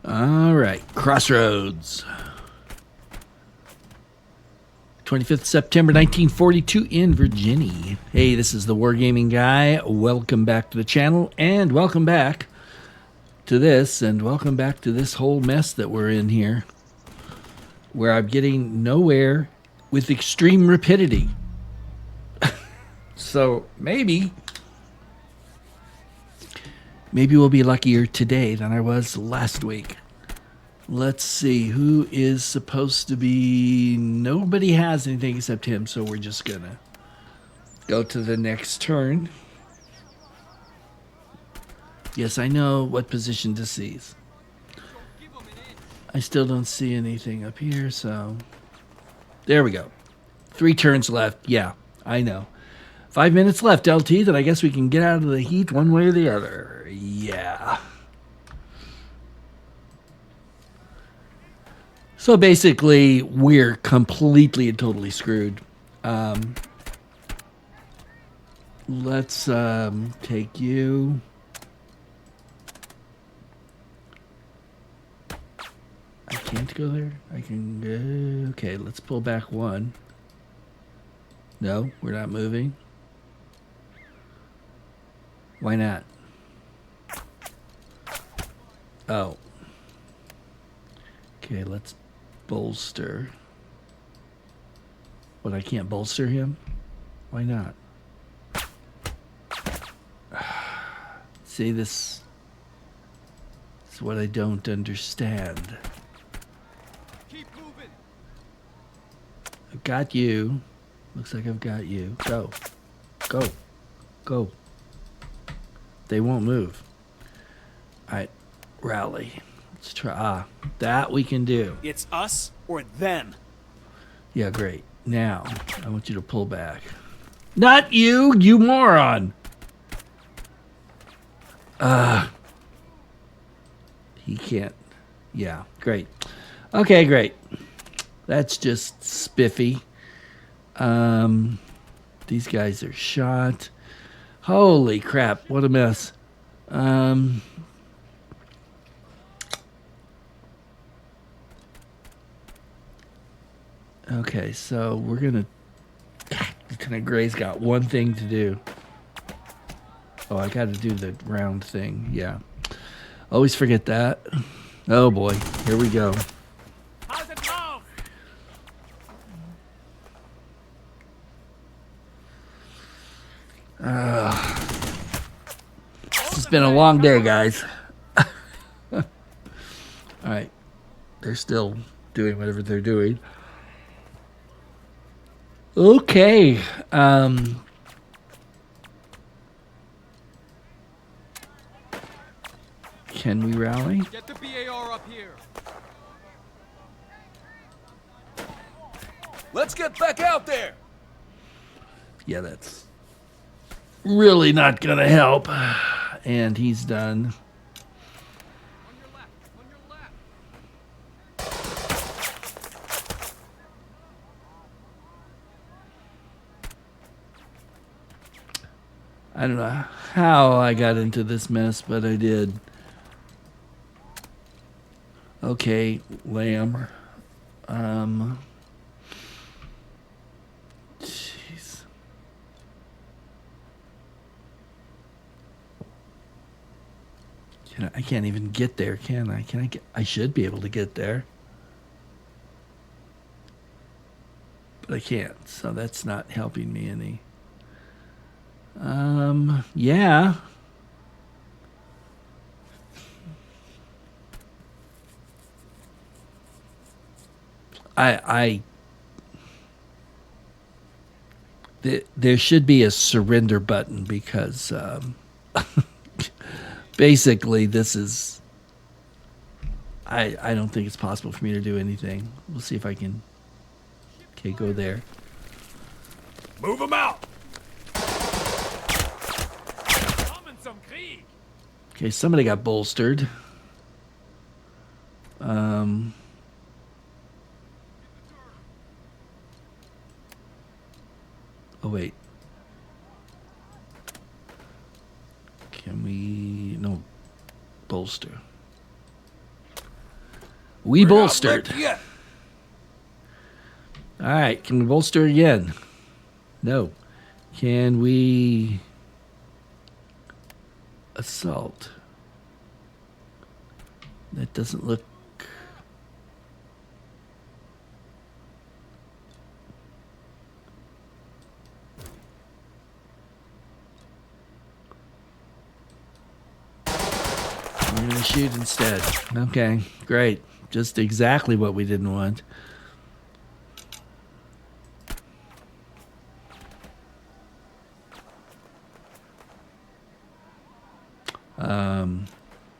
All right, Crossroads. 25th September 1942 in Virginia. Hey, this is the Wargaming Guy. Welcome back to the channel, and welcome back to this, and welcome back to this whole mess that we're in here, where I'm getting nowhere with extreme rapidity. So maybe we'll be luckier today than I was last week. Let's see, who is supposed to be... Nobody has anything except him, so we're just gonna go to the next turn. Yes, I know what position to seize. I still don't see anything up here, so... There we go. 3 turns left. Yeah, I know. 5 minutes left, LT, then I guess we can get out of the heat one way or the other. Yeah. So basically, we're completely and totally screwed. Let's take you. I can't go there. I can go. Okay, let's pull back 1. No, we're not moving. Why not? Oh. Okay, let's bolster. But I can't bolster him? Why not? See, this is what I don't understand. Keep moving. I've got you. Looks like I've got you. Go. Go. Go. They won't move. Alright, rally. Let's try. Ah, that we can do. It's us or them. Yeah, great. Now, I want you to pull back. Not you, you moron! He can't. Yeah, great. Okay, great. That's just spiffy. These guys are shot. Holy crap, what a mess. Okay, so we're gonna... Lieutenant Gray's got one thing to do. Oh, I gotta do the round thing, yeah. Always forget that. Oh boy, here we go. How's it go? This has been a long day, guys. Alright. They're still doing whatever they're doing. Okay. Can we rally? Get the BAR up here. Let's get back out there. Yeah, that's really not gonna help. And he's done. On your left. On your left. I don't know how I got into this mess, but I did. Okay, Lamb. Jeez. I can't even get there, can I? Can I get? I should be able to get there. But I can't, so that's not helping me any. Yeah. There should be a surrender button because basically this is... I don't think it's possible for me to do anything. We'll see if I can... Okay, go there. Move them out. Okay, somebody got bolstered. Oh, wait. Can we... No. bolster. We bolstered. Yeah. All right, can we bolster again? No. Can we assault? That doesn't look... We're going to shoot instead. Okay, great. Just exactly what we didn't want.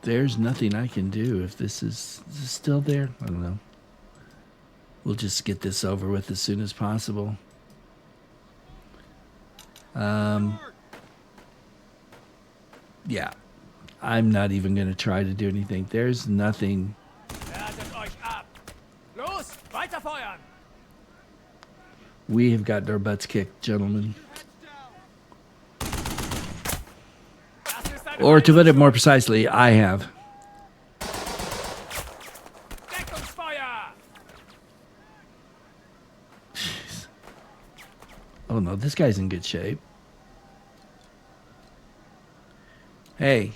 There's nothing I can do if this is this still there. I don't know. We'll just get this over with as soon as possible. Yeah. I'm not even going to try to do anything. There's nothing. Wertet euch ab. Los, weiterfeuern. We have gotten our butts kicked, gentlemen. Das ist ein Or to put it more Heimatschuss. precisely, I have. Deckungsfeuer. Oh no, this guy's in good shape. Hey,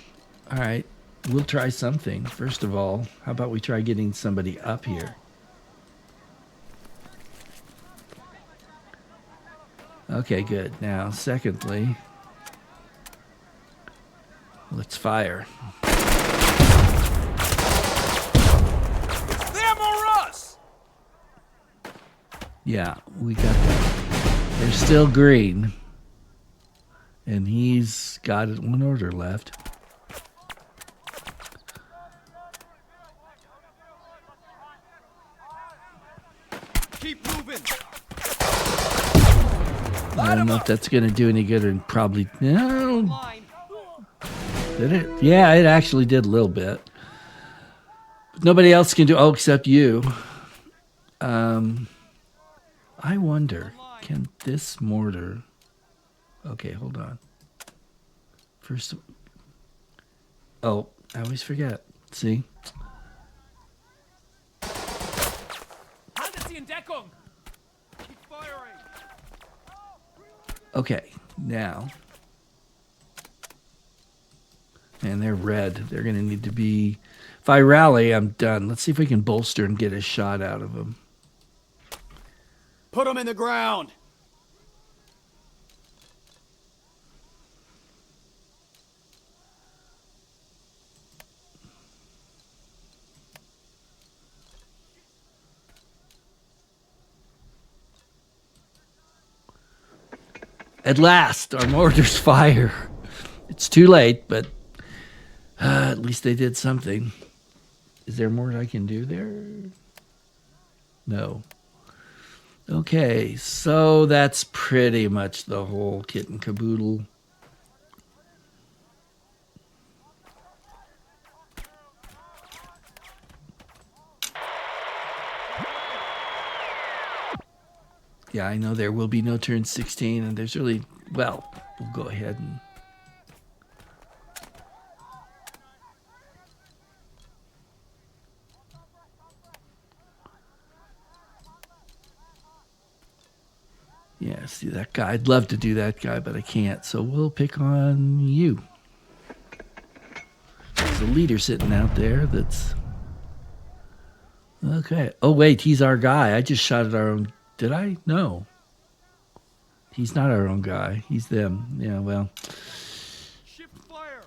all right, we'll try something. First of all, how about we try getting somebody up here? Okay, good. Now, secondly, let's fire. Them or us. Yeah, we got that. They're still green. And he's got one order left. Keep moving. I don't know if that's going to do any good, or probably... No. Line. Did it? Yeah, it actually did a little bit. Nobody else can do... Oh, except you. I wonder, can this mortar... Okay, hold on. First... Oh, I always forget. See? Haltet sie in Deckung. Keep firing. Okay, now... And they're red. They're going to need to be... If I rally, I'm done. Let's see if we can bolster and get a shot out of them. Put them in the ground. At last, our mortars fire. It's too late, but at least they did something. Is there more I can do there? No. Okay, so that's pretty much the whole kit and caboodle. Yeah, I know there will be no turn 16, and there's really, well, we'll go ahead and... Yeah, see that guy. I'd love to do that guy, but I can't, so we'll pick on you. There's a leader sitting out there that's... Okay. Oh, wait, he's our guy. I just shot at our own... Did I? No. He's not our own guy. He's them. Yeah, well... Shift fire.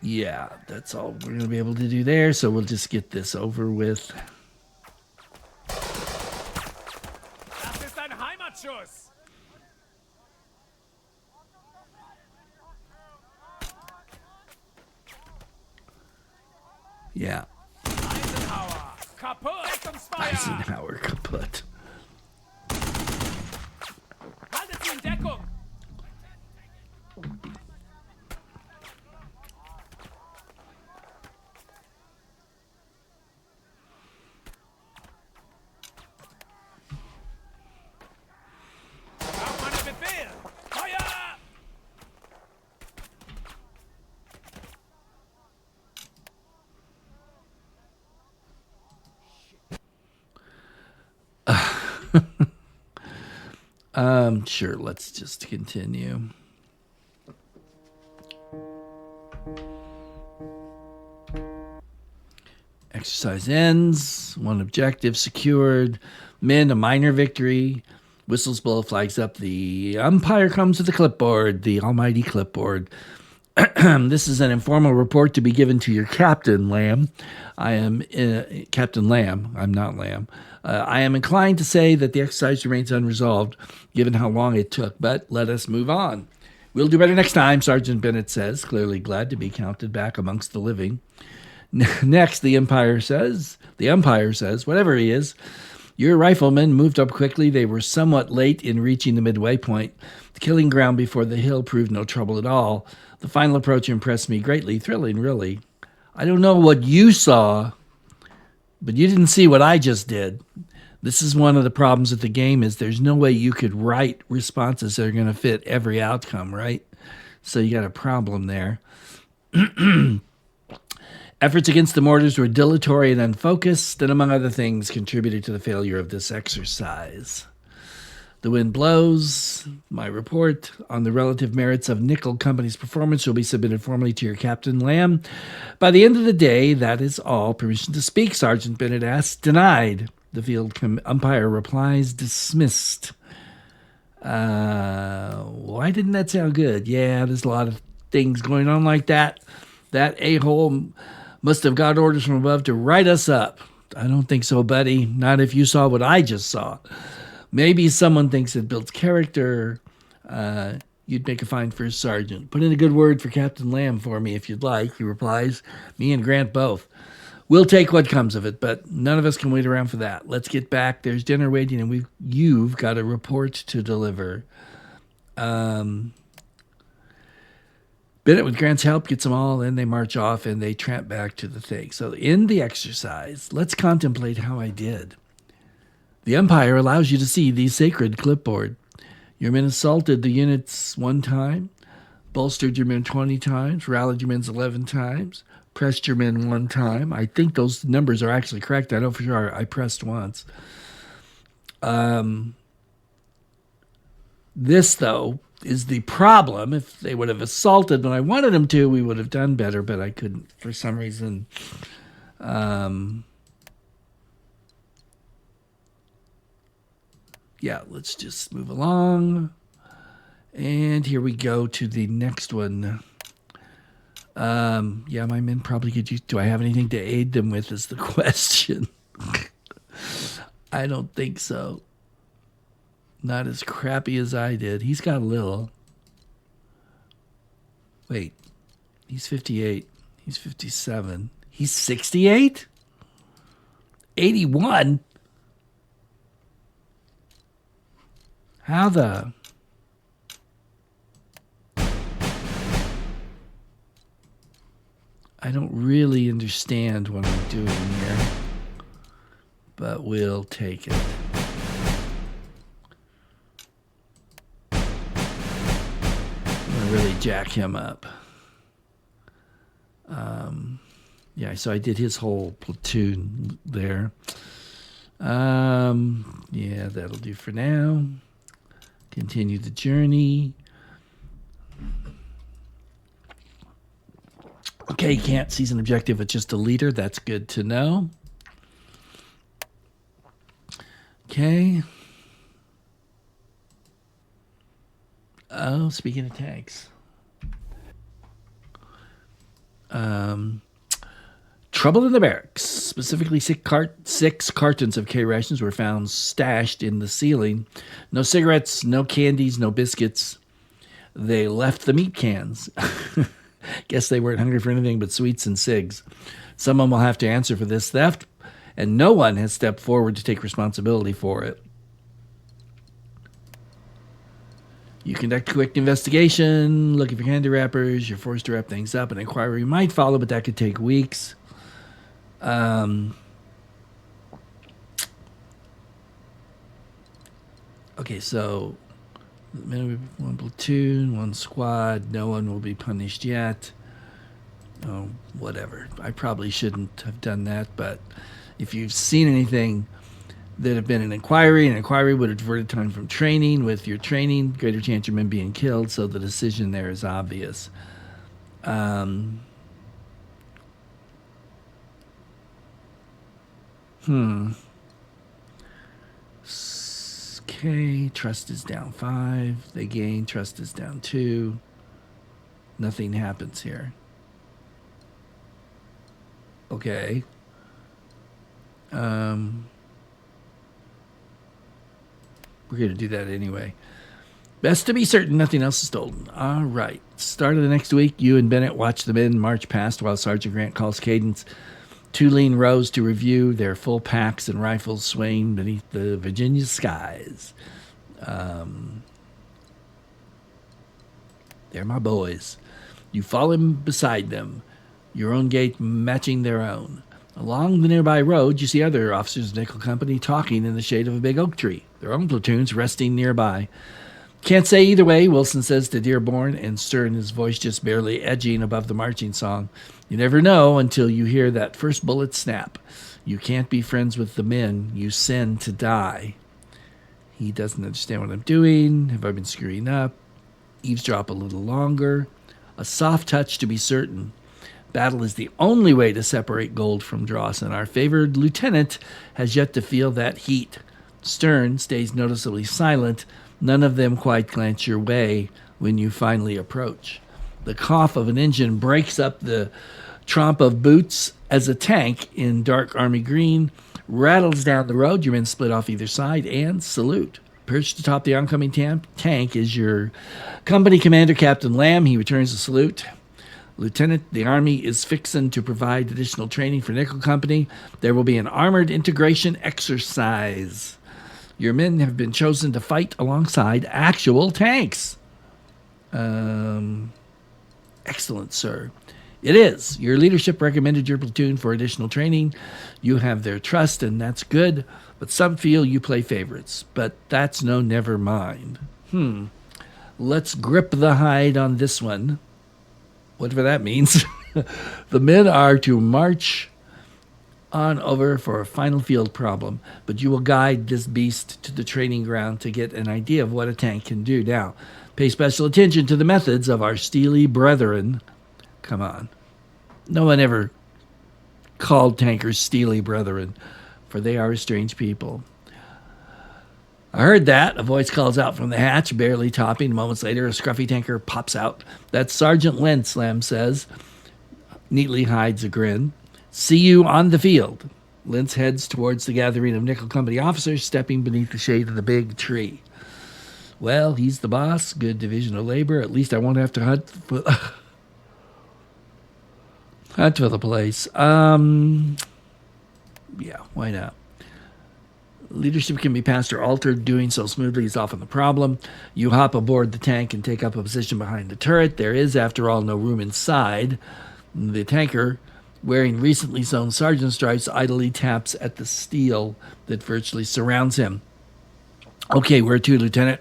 Yeah, that's all we're going to be able to do there, so we'll just get this over with. Das ist ein Heimatschuss. Yeah. Eisenhower. Kaputt. Deckungsfeuer. Eisenhower kaputt. Haltet sie in Deckung. Braucht man einen Befehl. Feuer. Sure, let's just continue. Exercise ends. One objective secured. Men, a minor victory. Whistles blow, flags up. The umpire comes with the clipboard, the almighty clipboard. This is an informal report to be given to your captain, Lamb. I am Captain Lamb. I'm not Lamb. I am inclined to say that the exercise remains unresolved, given how long it took, but let us move on. We'll do better next time, Sergeant Bennett says, clearly glad to be counted back amongst the living. Next, the umpire says, whatever he is, your riflemen moved up quickly. They were somewhat late in reaching the midway point. The killing ground before the hill proved no trouble at all. The final approach impressed me greatly, thrilling, really. I don't know what you saw, but you didn't see what I just did. This is one of the problems with the game is there's no way you could write responses that are going to fit every outcome, right? So you got a problem there. Efforts against the mortars were dilatory and unfocused, and among other things, contributed to the failure of this exercise. The wind blows. My report on the relative merits of Nickel Company's performance will be submitted formally to your Captain Lamb. By the end of the day, that is all. Permission to speak, Sergeant Bennett asks. Denied. The field umpire replies, dismissed. Why didn't that sound good? Yeah, there's a lot of things going on like that. That a-hole must have got orders from above to write us up. I don't think so, buddy. Not if you saw what I just saw. Maybe someone thinks it builds character. You'd make a fine first sergeant. Put in a good word for Captain Lamb for me if you'd like, he replies. Me and Grant both. We'll take what comes of it, but none of us can wait around for that. Let's get back. There's dinner waiting, and you've got a report to deliver. Bennett, with Grant's help, gets them all, and they march off, and they tramp back to the thing. So in the exercise, let's contemplate how I did. The umpire allows you to see the sacred clipboard. Your men assaulted the units 1 time, bolstered your men 20 times, rallied your men 11 times, pressed your men 1 time. I think those numbers are actually correct. I know for sure I pressed once. This, though, is the problem. If they would have assaulted when I wanted them to, we would have done better, but I couldn't for some reason. Yeah, let's just move along. And here we go to the next one. Yeah, my men probably could use... Do I have anything to aid them with is the question. I don't think so. Not as crappy as I did. He's got a little. Wait. He's 58. He's 57. He's 68? 81? How the... I don't really understand what I'm doing here, but we'll take it. I'm gonna really jack him up. Yeah, so I did his whole platoon there. Yeah, that'll do for now. Continue the journey. Okay, can't seize an objective with just a leader. That's good to know. Okay. Oh, speaking of tanks. Trouble in the barracks. Specifically, 6 cartons of K rations were found stashed in the ceiling. No cigarettes, no candies, no biscuits. They left the meat cans. Guess they weren't hungry for anything but sweets and cigs. Someone will have to answer for this theft, and no one has stepped forward to take responsibility for it. You conduct a quick investigation, looking for candy wrappers. You're forced to wrap things up. An inquiry might follow, but that could take weeks. Okay, so 1 platoon, 1 squad. No one will be punished yet. Oh, whatever. I probably shouldn't have done that, but if you've seen anything, There'd have been an inquiry. An inquiry would have diverted time from training. With your training, greater chance of men being killed, so the decision there is obvious. Okay, trust is down 5. They gain, trust is down 2. Nothing happens here. Okay. We're going to do that anyway. Best to be certain nothing else is stolen. All right. Start of the next week, you and Bennett watch the men march past while Sergeant Grant calls cadence. 2 lean rows to review, their full packs and rifles swaying beneath the Virginia skies. They're my boys. You fall in beside them, your own gait matching their own. Along the nearby road, you see other officers of Nickel Company talking in the shade of a big oak tree, their own platoons resting nearby. Can't say either way, Wilson says to Dearborn, and Stern, his voice just barely edging above the marching song. You never know until you hear that first bullet snap. You can't be friends with the men you send to die. He doesn't understand what I'm doing. Have I been screwing up? Eavesdrop a little longer. A soft touch to be certain. Battle is the only way to separate gold from dross, and our favored lieutenant has yet to feel that heat. Stern stays noticeably silent. None of them quite glance your way when you finally approach. The cough of an engine breaks up the tromp of boots as a tank in dark army green rattles down the road. Your men split off either side and salute. Perched atop the oncoming tank is your company commander, Captain Lamb. He returns the salute. Lieutenant, the Army is fixing to provide additional training for Nickel Company. There will be an armored integration exercise. Your men have been chosen to fight alongside actual tanks. Excellent, sir. It is. Your leadership recommended your platoon for additional training. You have their trust, and that's good. But some feel you play favorites. But that's no never mind. Let's grip the hide on this one. Whatever that means. The men are to march on over for a final field problem, but you will guide this beast to the training ground to get an idea of what a tank can do. Now, pay special attention to the methods of our steely brethren. Come on. No one ever called tankers steely brethren, for they are a strange people. I heard that. A voice calls out from the hatch, barely topping. Moments later, a scruffy tanker pops out. That's Sergeant Lentz, Lamb says. Neatly hides a grin. See you on the field. Lentz heads towards the gathering of Nickel Company officers stepping beneath the shade of the big tree. Well, he's the boss. Good division of labor. At least I won't have to hunt for the place. Yeah, why not? Leadership can be passed or altered. Doing so smoothly is often the problem. You hop aboard the tank and take up a position behind the turret. There is, after all, no room inside. The tanker, wearing recently sewn sergeant stripes, idly taps at the steel that virtually surrounds him. Okay, where to, Lieutenant?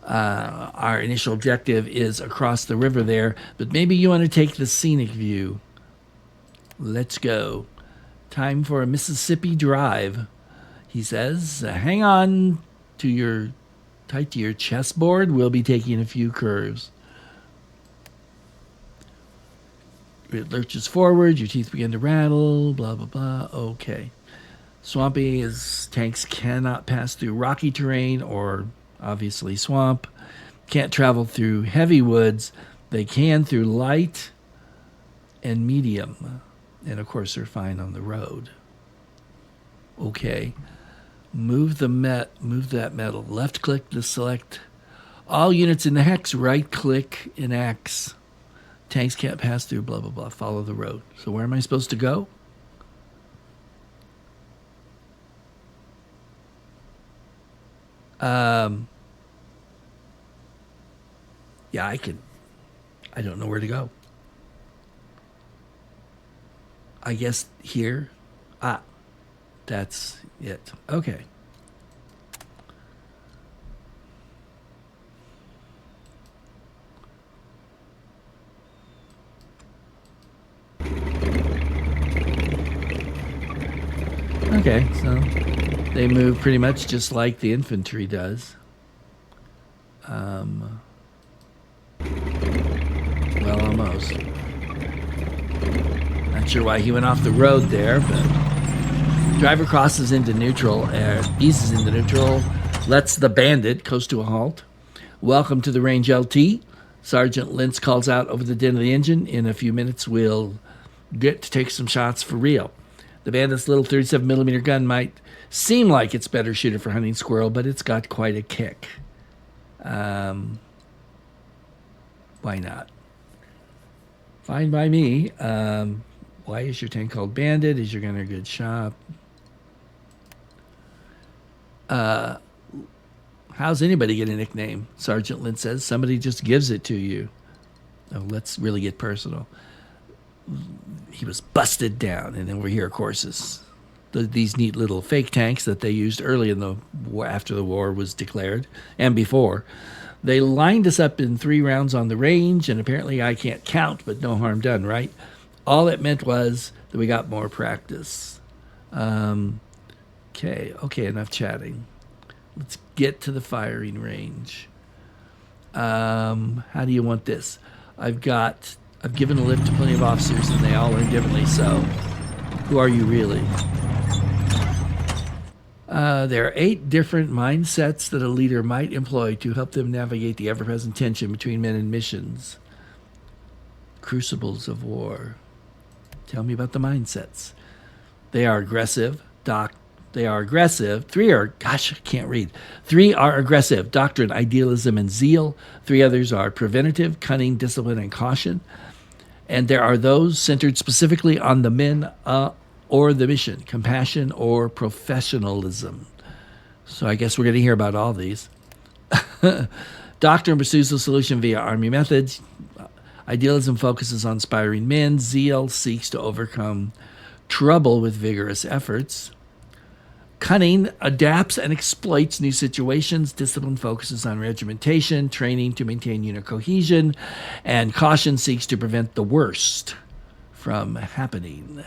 Our initial objective is across the river there, but maybe you want to take the scenic view. Let's go. Time for a Mississippi drive, he says. Hang on tight to your chessboard. We'll be taking a few curves. It lurches forward. Your teeth begin to rattle. Blah, blah, blah. Okay. Swampy as tanks cannot pass through rocky terrain or obviously swamp. Can't travel through heavy woods. They can through light and medium. And of course, they're fine on the road. Okay. Move that metal. Left click to select all units in the hex. Right click in X. Tanks can't pass through, blah, blah, blah. Follow the road. So where am I supposed to go? Yeah, I don't know where to go. I guess here. That's it. Okay. Okay, so They move pretty much just like the infantry does. Well, almost. Not sure why he went off the road there, but driver crosses into neutral, eases into neutral, lets the bandit coast to a halt. Welcome to the range, LT. Sergeant Lintz calls out over the din of the engine. In a few minutes, we'll get to take some shots for real. The bandit's little 37mm gun might seem like it's better shooter for hunting squirrel, but it's got quite a kick. Why not? Fine by me. Why is your tank called Bandit? Is your gunner a good shot? How's anybody get a nickname? Sergeant Lynn says. Somebody just gives it to you. Oh, let's really get personal. He was busted down, and then we're here, of course, is these neat little fake tanks that they used early in the war, after the war was declared, and before. They lined us up in 3 rounds on the range, and apparently I can't count, but no harm done, right? All it meant was that we got more practice. Okay, enough chatting. Let's get to the firing range. How do you want this? I've given a lift to plenty of officers, and they all learn differently, so who are you really? There are 8 different mindsets that a leader might employ to help them navigate the ever-present tension between men and missions. Crucibles of war. Tell me about the mindsets. They are aggressive. They are aggressive. 3 are, gosh, I can't read. 3 are aggressive. Doctrine, idealism, and zeal. 3 others are preventative, cunning, discipline, and caution. And there are those centered specifically on the men or the mission, compassion or professionalism. So I guess we're going to hear about all these. Doctrine pursues the solution via Army methods. Idealism focuses on inspiring men. Zeal seeks to overcome trouble with vigorous efforts. Cunning adapts and exploits new situations. Discipline focuses on regimentation, training to maintain unit cohesion. And caution seeks to prevent the worst from happening.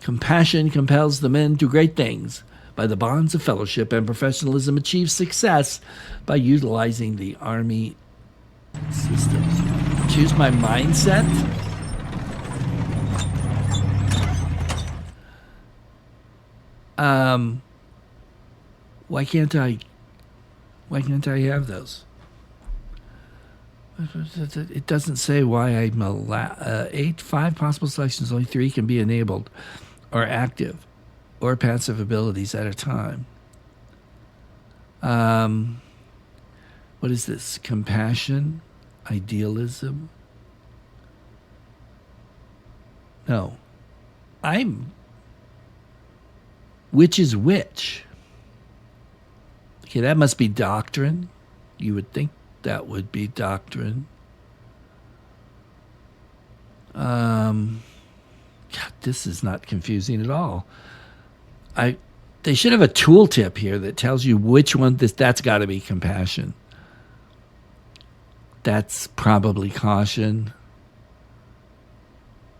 Compassion compels the men to great things. By the bonds of fellowship, and professionalism achieves success by utilizing the Army system. Choose my mindset. Why can't I have those? It doesn't say why I'm allowed. 5 possible selections, only 3 can be enabled or active or passive abilities at a time. What is this? Compassion? Idealism? No. Which is which? Okay, that must be doctrine. You would think that would be doctrine. God, this is not confusing at all. They should have a tooltip here that tells you which one that's got to be compassion. That's probably caution.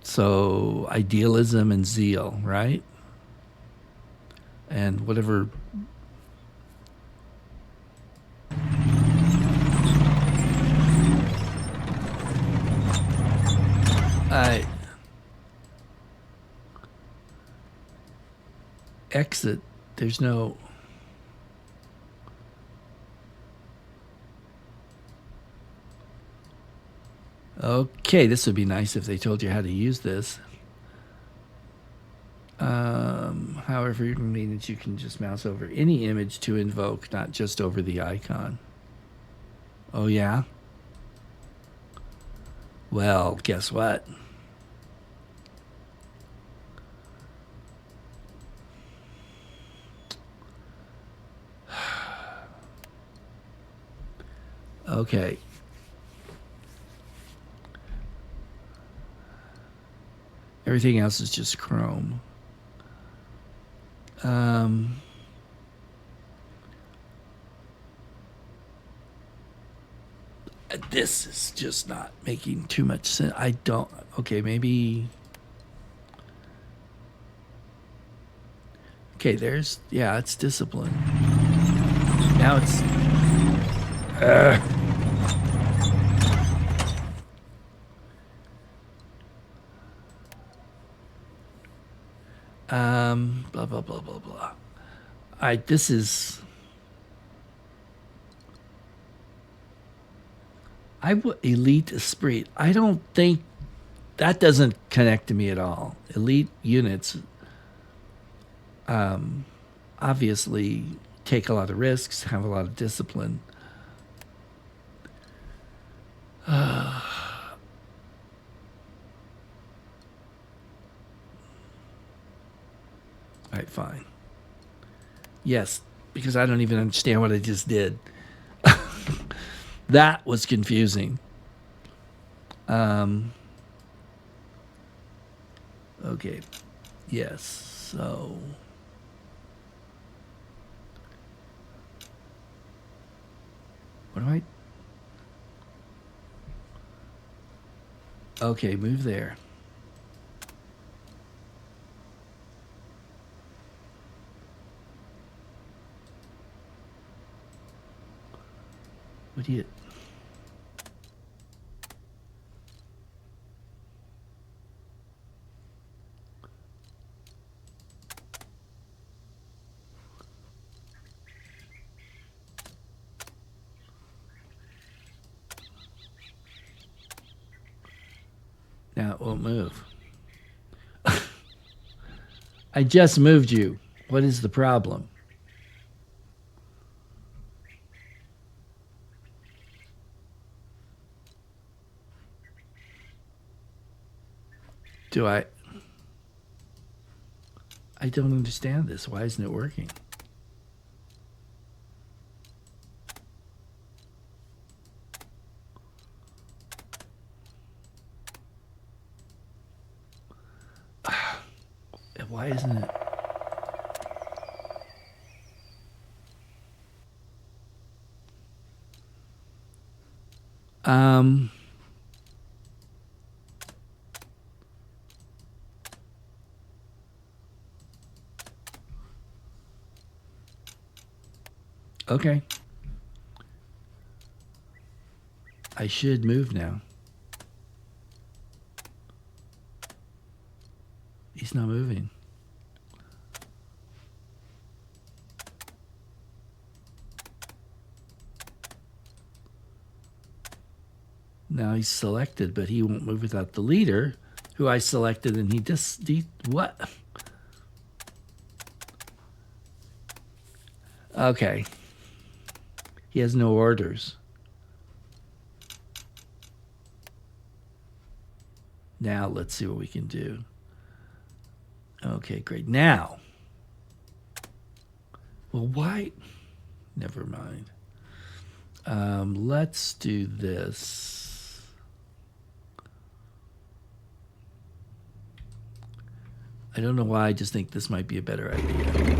So idealism and zeal, right? And whatever. Exit. There's no. Okay, this would be nice if they told you how to use this. However, you mean that you can just mouse over any image to invoke, not just over the icon. Oh, yeah? Well, guess what? Okay. Everything else is just Chrome. This is just not making too much sense. Okay, maybe Okay, there's, yeah, it's discipline. Now it's, blah, blah, blah, blah, blah. This is, Elite Esprit. I don't think, that doesn't connect to me at all. Elite units, obviously take a lot of risks, have a lot of discipline. All right, fine. Yes, because I don't even understand what I just did. That was confusing. Okay. Yes. So. What do I? Okay, move there. What do you? Now it won't move. I just moved you. What is the problem? Do I? I don't understand this. Why isn't it working? Why isn't it? Okay. I should move now. He's not moving. Now he's selected, but he won't move without the leader, who I selected, and what? Okay. He has no orders. Now let's see what we can do. Okay, great. Now. Well, why? Never mind. Let's do this. I don't know why. I just think this might be a better idea.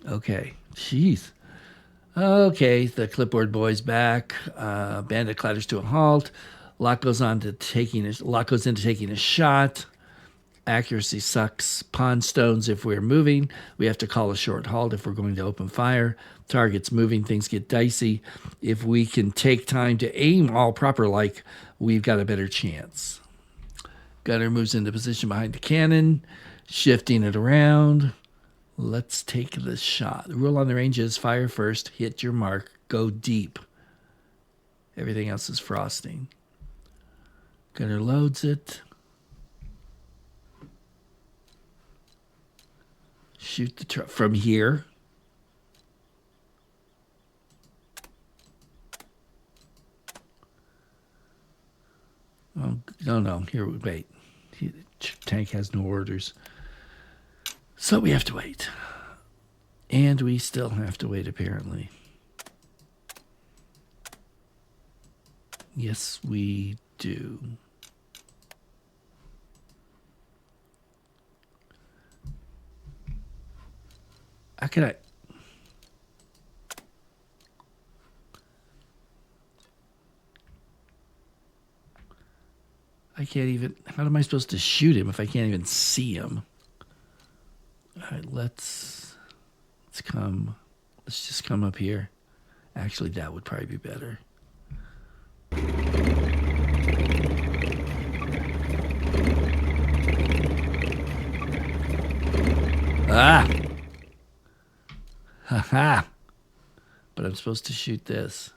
Okay. Jeez. Okay, the clipboard boy's back. Bandit clatters to a halt. Lot goes into taking a shot. Accuracy sucks. Pawn stones if we're moving. We have to call a short halt if we're going to open fire. Target's moving. Things get dicey. If we can take time to aim all proper like, we've got a better chance. Gunner moves into position behind the cannon, shifting it around. Let's take the shot. The rule on the range is fire first, hit your mark, go deep. Everything else is frosting. Gunner loads it. Shoot the truck from here. Oh, no. Here, wait. Tank has no orders. So we have to wait. And we still have to wait, apparently. Yes, we do. How can I? I can't even... How am I supposed to shoot him if I can't even see him? All right, let's come... Let's just come up here. Actually, that would probably be better. Ah! Ha-ha! But I'm supposed to shoot this.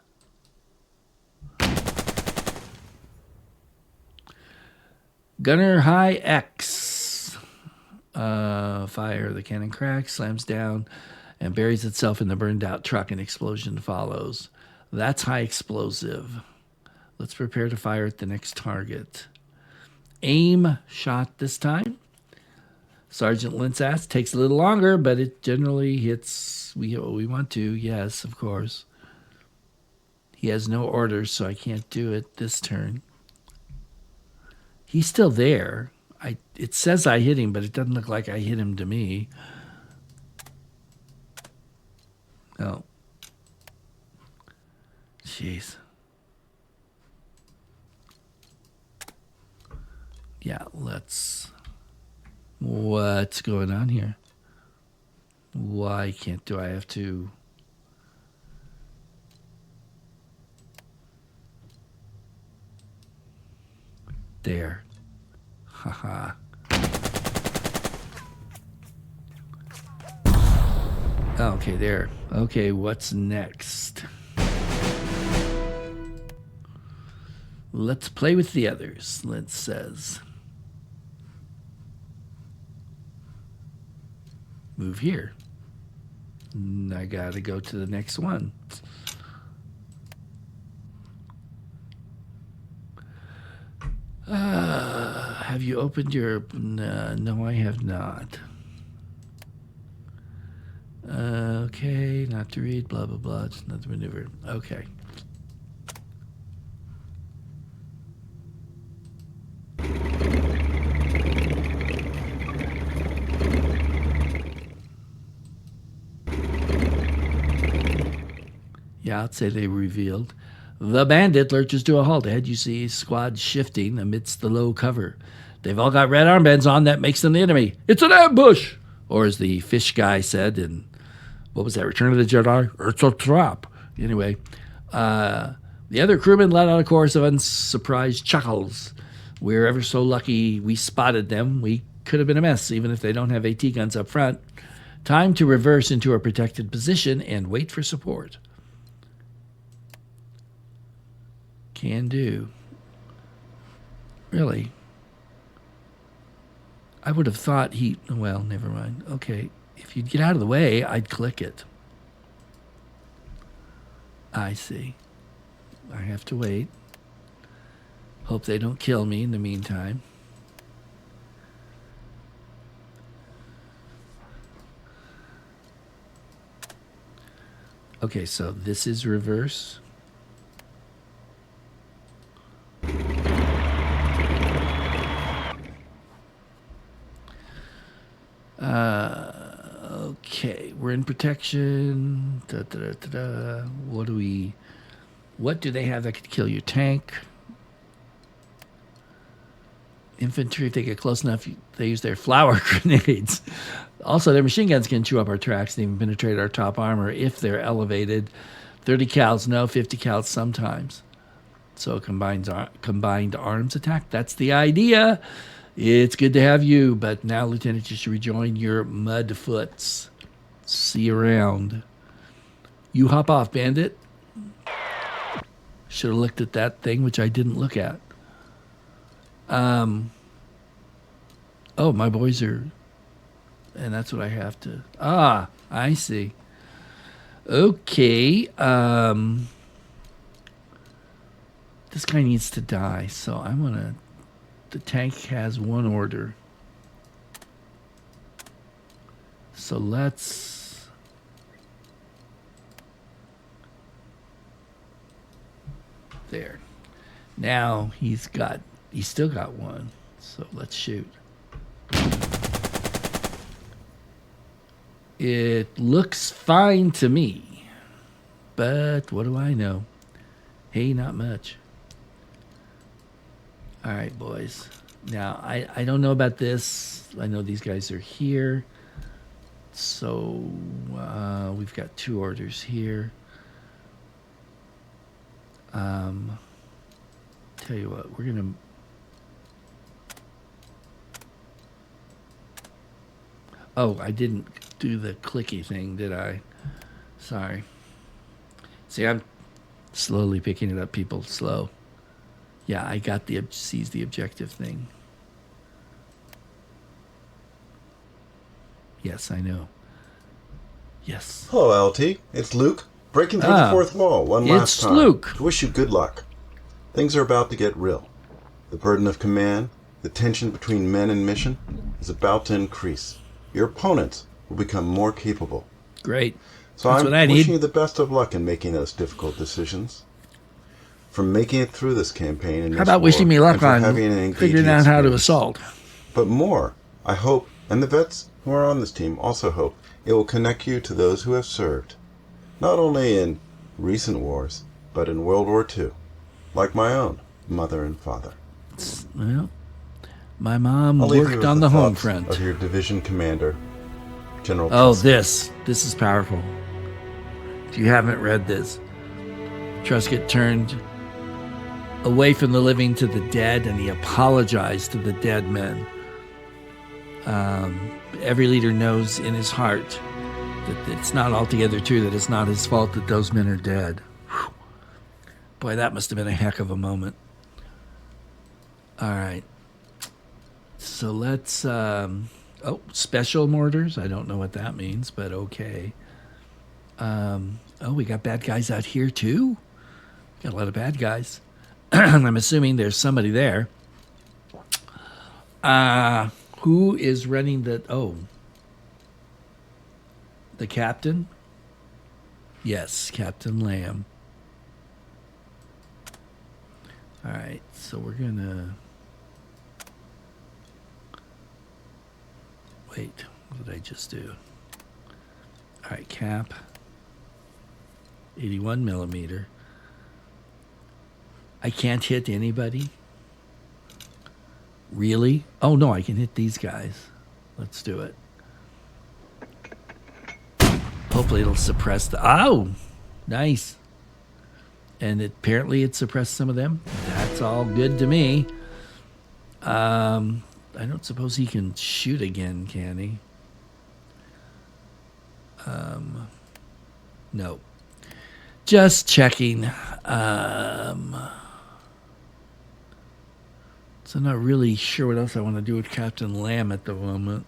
Gunner High X. Fire. The cannon cracks, slams down, and buries itself in the burned out truck. An explosion follows. That's high explosive. Let's prepare to fire at the next target. Aim shot this time. Sergeant Lintz asks, takes a little longer, but it generally hits we want to. Yes, of course. He has no orders, so I can't do it this turn. He's still there. It says I hit him, but it doesn't look like I hit him to me. Oh. Jeez. Yeah, let's... What's going on here? Why can't do I have to... There. Haha. Okay, there. Okay, what's next? Let's play with the others, Lintz says. Move here. I gotta go to the next one. Have you opened your... No, I have not. Okay, not to read, blah, blah, blah. It's not to maneuver. Okay. Yeah, I'd say they revealed. The bandit lurches to a halt. Ahead you see squad shifting amidst the low cover. They've all got red armbands on. That makes them the enemy. It's an ambush! Or as the fish guy said in, what was that, Return of the Jedi? It's a trap. Anyway, the other crewmen let out a chorus of unsurprised chuckles. We're ever so lucky we spotted them. We could have been a mess, even if they don't have AT guns up front. Time to reverse into a protected position and wait for support. Can do. Really? I would have thought he... Well, never mind. Okay. If you'd get out of the way, I'd click it. I see. I have to wait. Hope they don't kill me in the meantime. Okay, so this is reverse. Okay, we're in protection. What do they have that could kill your tank? Infantry, if they get close enough, they use their flower grenades. Also, their machine guns can chew up our tracks and even penetrate our top armor if they're elevated. 30 cals, no, 50 cals sometimes. So combined arms attack, that's the idea. It's good to have you, but now, Lieutenant, you should rejoin your mudfoots. See you around. You hop off, bandit. Should have looked at that thing, which I didn't look at. Oh, my boys are... And that's what I have to... Ah, I see. Okay. This guy needs to die, so I'm going to... The tank has one order. So let's... There. Now he's still got one. So let's shoot. It looks fine to me. But what do I know? Hey, not much. All right, boys. Now, I don't know about this. I know these guys are here. So we've got 2 orders here. Tell you what, we're going to... Oh, I didn't do the clicky thing, did I? Sorry. See, I'm slowly picking it up, people. Slow. Yeah, I got the seize the objective thing. Yes, I know. Yes. Hello, LT. It's Luke, breaking through the fourth wall one last time. It's Luke. To wish you good luck. Things are about to get real. The burden of command, the tension between men and mission, is about to increase. Your opponents will become more capable. Great. So That's I'm what I wishing need. you the best of luck in making those difficult decisions. From making it through this campaign and How about wishing me luck on figuring figuring out how to assault? But more, I hope, and the vets who are on this team also hope, it will connect you to those who have served, not only in recent wars, but in World War II, like my own mother and father. Well, my mom I'll leave you worked with on the home thoughts front. of your division commander, General Oh, Truscott. this is powerful. If you haven't read this, Truscott turned away from the living to the dead, and he apologized to the dead men. Every leader knows in his heart that it's not altogether true, that it's not his fault that those men are dead. Whew. Boy, that must have been a heck of a moment. All right. So let's... oh, special mortars? I don't know what that means, but okay. Oh, we got bad guys out here too? Got a lot of bad guys. I'm assuming there's somebody there. Who is running the... Oh. The captain? Yes, Captain Lamb. All right, so we're going to... Wait, what did I just do? All right, cap. 81 millimeter. I can't hit anybody? Really? Oh, no, I can hit these guys. Let's do it. Hopefully it'll suppress the... Oh! Nice. And apparently it suppressed some of them. That's all good to me. I don't suppose he can shoot again, can he? No. Just checking. So I'm not really sure what else I want to do with Captain Lamb at the moment.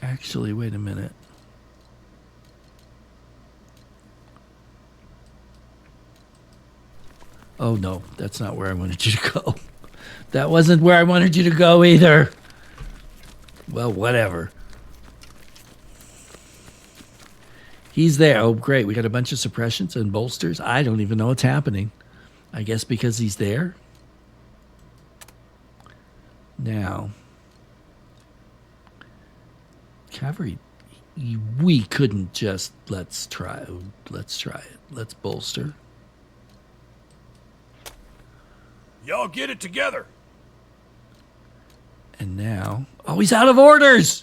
Actually, wait a minute. Oh, no, that's not where I wanted you to go. That wasn't where I wanted you to go either. Well, whatever. He's there. Oh, great. We got a bunch of suppressions and bolsters. I don't even know what's happening. I guess because he's there. Now, cavalry, we couldn't just, let's try it. Let's bolster. Y'all get it together. And now, oh, he's out of orders.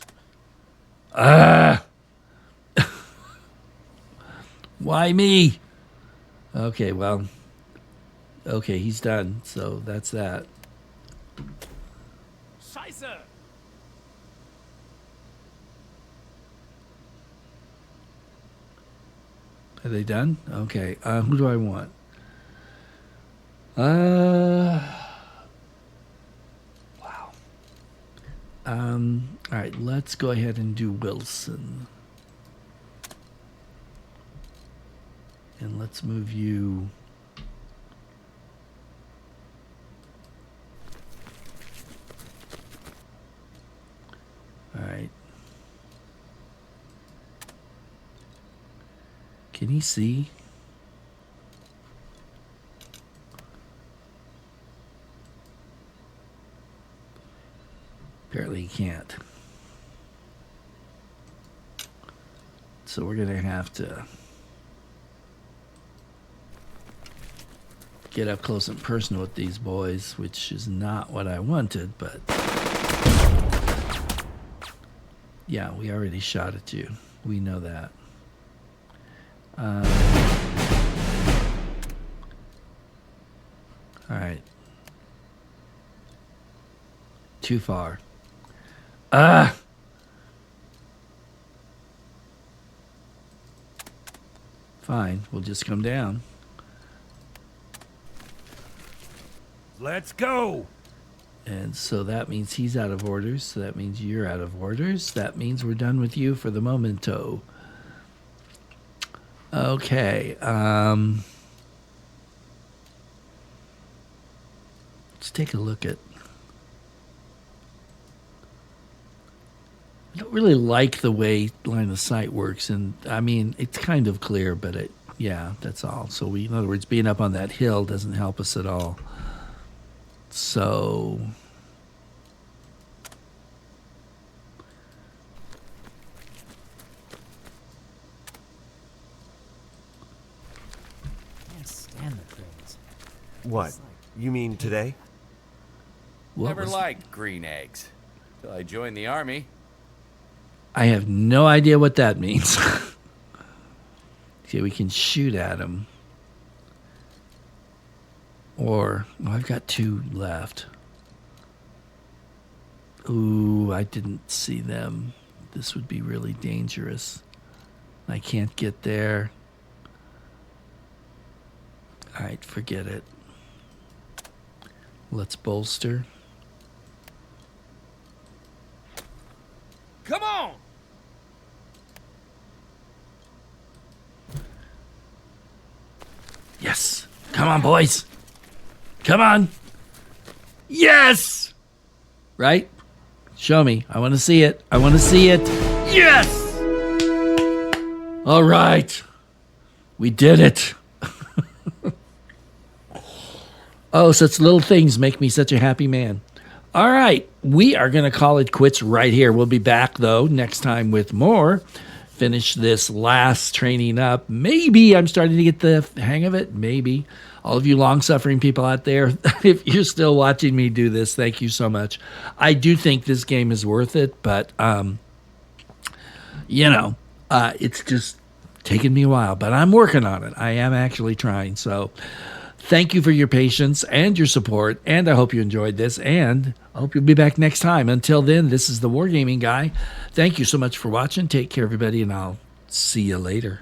Why me? Okay, well, okay, he's done. So that's that. Scheiße. Are they done? Okay. Who do I want? Wow. All right, let's go ahead and do Wilson. And let's move you. All right. Can he see? Apparently he can't. So we're going to have to get up close and personal with these boys, which is not what I wanted, but yeah, we already shot at you. We know that. All right. Too far. Fine, we'll just come down. Let's go. And so that means he's out of orders. So that means you're out of orders. That means we're done with you for the momento. Okay. Let's take a look at... I don't really like the way line of sight works. And, I mean, it's kind of clear, but yeah, that's all. So we, in other words, being up on that hill doesn't help us at all. So... Can't stand the things. What? You mean today? what Never was- liked green eggs. Till I joined the army. I have no idea what that means. Okay, we can shoot at him. Or, I've got 2 left. Ooh, I didn't see them. This would be really dangerous. I can't get there. All right, forget it. Let's bolster. Come on! Yes. Come on, boys. Come on. Yes. Right? Show me. I want to see it. I want to see it. Yes. All right. We did it. Oh, such little things make me such a happy man. All right. We are going to call it quits right here. We'll be back, though, next time with more. Finish this last training up. Maybe I'm starting to get the hang of it. Maybe. All of you long-suffering people out there, if you're still watching me do this, thank you so much. I do think this game is worth it, but, it's just taken me a while. But I'm working on it. I am actually trying. So thank you for your patience and your support, and I hope you enjoyed this, and I hope you'll be back next time. Until then, this is the Wargaming Guy. Thank you so much for watching. Take care, everybody, and I'll see you later.